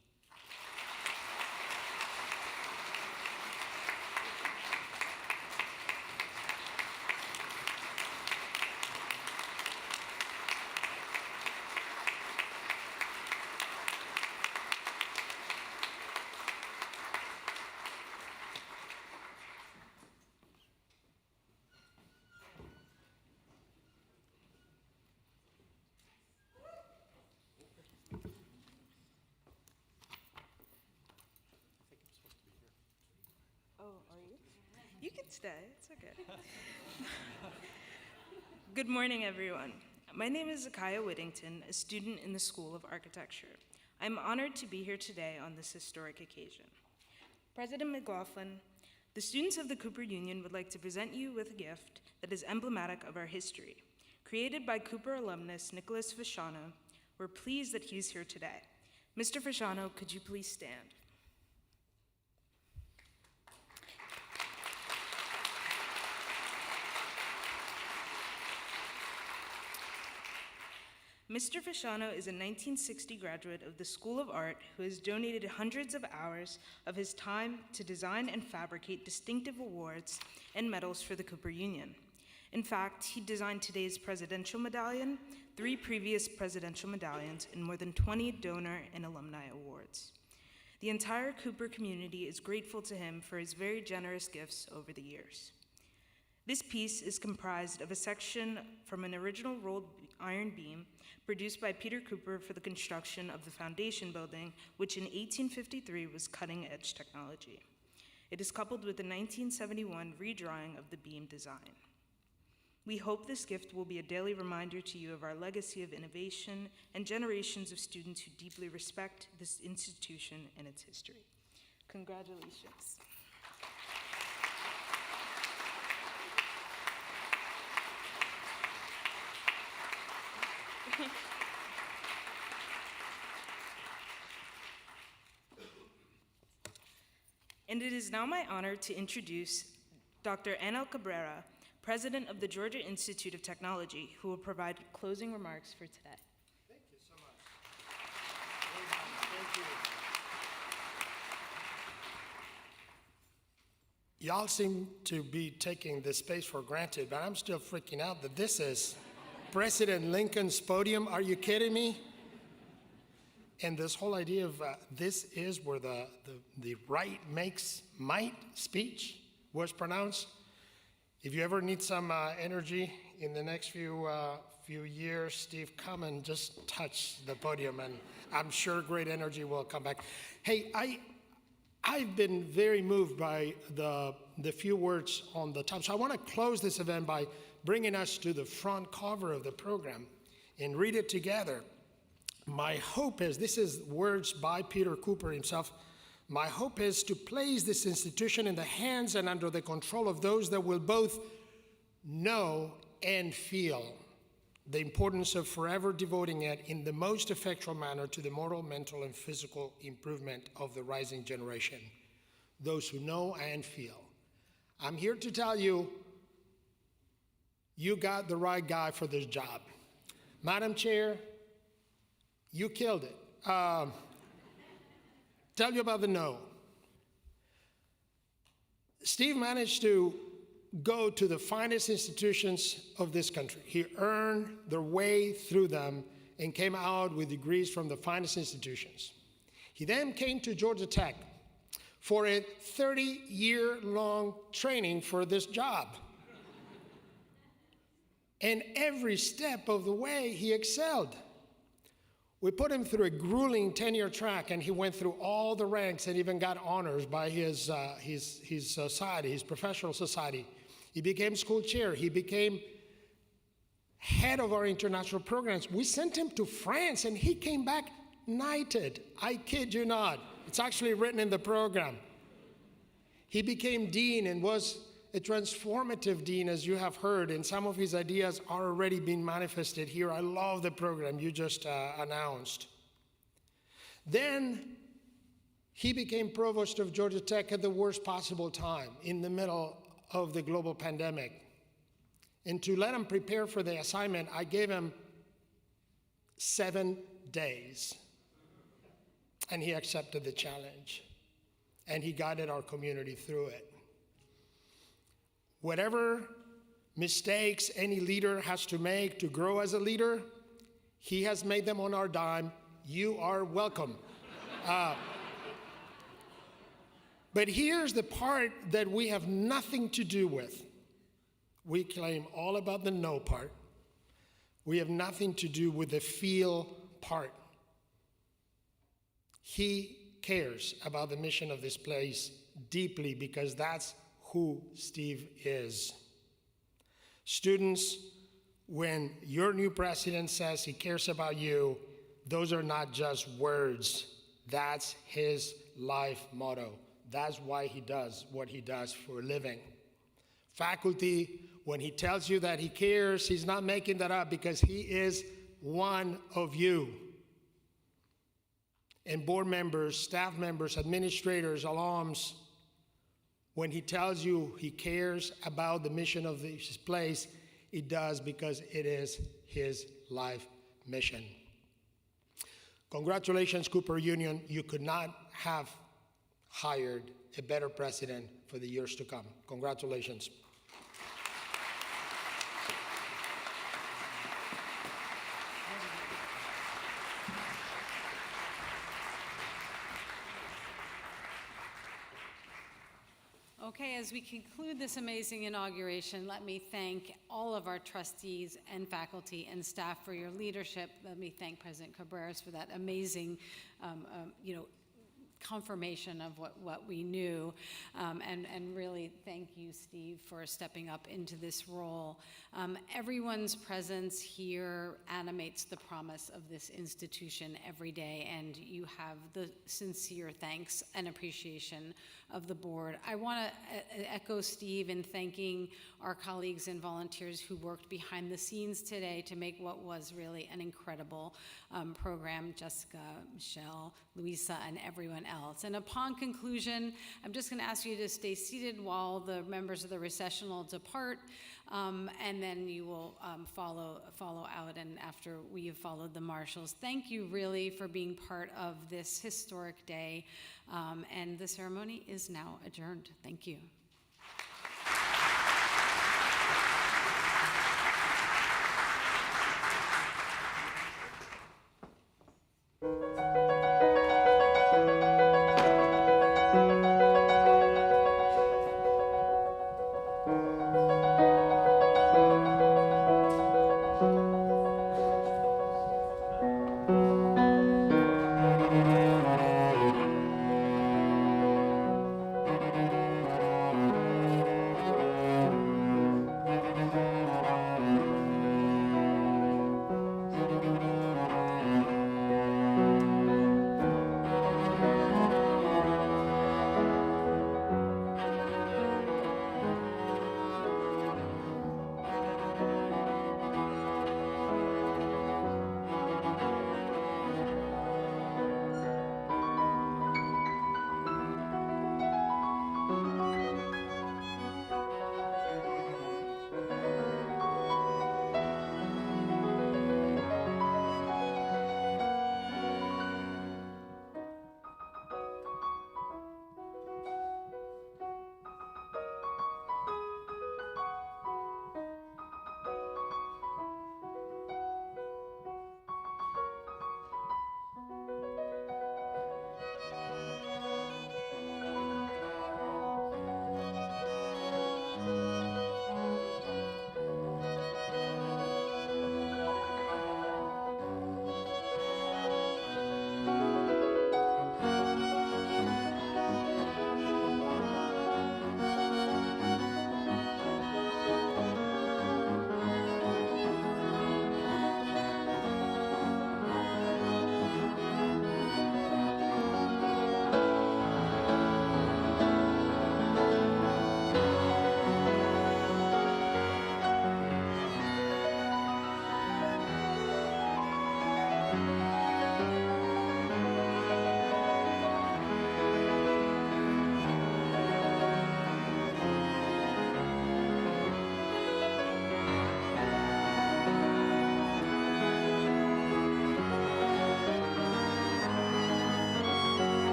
You can stay, it's okay. Good morning, everyone. My name is Zakaya Whittington, a student in the School of Architecture. I'm honored to be here today on this historic occasion. President McLaughlin, the students of the Cooper Union would like to present you with a gift that is emblematic of our history. Created by Cooper alumnus Nicholas Fasciano, we're pleased that he's here today. Mr. Fasciano, could you please stand? Mr. Fasciano is a 1960 graduate of the School of Art who has donated hundreds of hours of his time to design and fabricate distinctive awards and medals for the Cooper Union. In fact, he designed today's presidential medallion, 3 previous presidential medallions, and more than 20 donor and alumni awards. The entire Cooper community is grateful to him for his very generous gifts over the years. This piece is comprised of a section from an original rolled iron beam produced by Peter Cooper for the construction of the foundation building, which in 1853 was cutting-edge technology. It is coupled with the 1971 redrawing of the beam design. We hope this gift will be a daily reminder to you of our legacy of innovation and generations of students who deeply respect this institution and its history. Congratulations. And it is now my honor to introduce Dr. Anel Cabrera, President of the Georgia Institute of Technology, who will provide closing remarks for today. Thank you so much. Thank you. Y'all seem to be taking this space for granted, but I'm still freaking out that this is President Lincoln's podium. Are you kidding me? And this whole idea of this is where the right makes might speech was pronounced. If you ever need some energy in the next few years, Steve, come and just touch the podium, and I'm sure great energy will come back. Hey, I've been very moved by the few words on the top. So I want to close this event by bringing us to the front cover of the program and read it together. My hope is, this is words by Peter Cooper himself, my hope is to place this institution in the hands and under the control of those that will both know and feel the importance of forever devoting it in the most effectual manner to the moral, mental, and physical improvement of the rising generation. Those who know and feel. I'm here to tell you, you got the right guy for this job. Madam Chair, you killed it. Tell you about the no. Steve managed to go to the finest institutions of this country. He earned their way through them and came out with degrees from the finest institutions. He then came to Georgia Tech for a 30-year-long training for this job. And every step of the way, he excelled. We put him through a grueling 10-year track, and he went through all the ranks and even got honors by his society, his professional society. He became school chair. He became head of our international programs. We sent him to France, and he came back knighted. I kid you not. It's actually written in the program. He became dean and was a transformative dean, as you have heard, and some of his ideas are already being manifested here. I love the program you just announced. Then he became provost of Georgia Tech at the worst possible time, in the middle of the global pandemic. And to let him prepare for the assignment, I gave him 7 days. And he accepted the challenge. And he guided our community through it. Whatever mistakes any leader has to make to grow as a leader, he has made them on our dime. You are welcome. But here's the part that we have nothing to do with. We claim all about the no part. We have nothing to do with the feel part. He cares about the mission of this place deeply because that's who Steve is. Students, when your new president says he cares about you, those are not just words. That's his life motto. That's why he does what he does for a living. Faculty, when he tells you that he cares, he's not making that up because he is one of you. And board members, staff members, administrators, alums, when he tells you he cares about the mission of this place, he does because it is his life mission. Congratulations, Cooper Union. You could not have hired a better president for the years to come. Congratulations. Okay, as we conclude this amazing inauguration, let me thank all of our trustees and faculty and staff for your leadership. Let me thank President Cabreras for that amazing, confirmation of what we knew, and really thank you, Steve, for stepping up into this role. Everyone's presence here animates the promise of this institution every day, and you have the sincere thanks and appreciation of the board. I want to echo Steve in thanking our colleagues and volunteers who worked behind the scenes today to make what was really an incredible program, Jessica, Michelle, Louisa, and everyone else. And upon conclusion, I'm just going to ask you to stay seated while the members of the recessional depart, and then you will follow out, and after we have followed the marshals. Thank you really for being part of this historic day, and the ceremony is now adjourned. Thank you.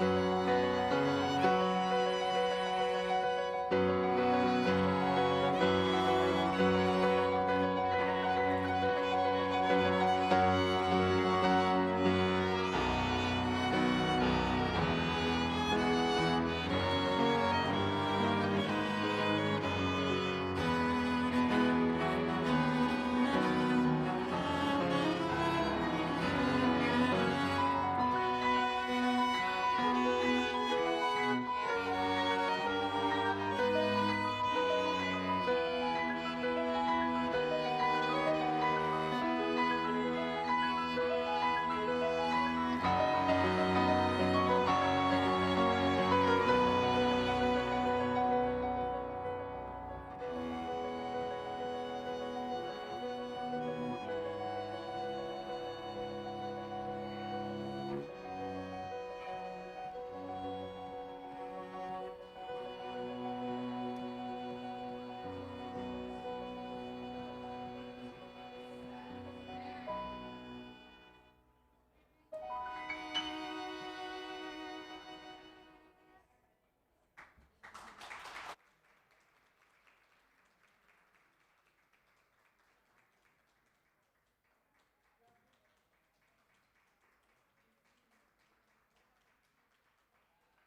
Thank you.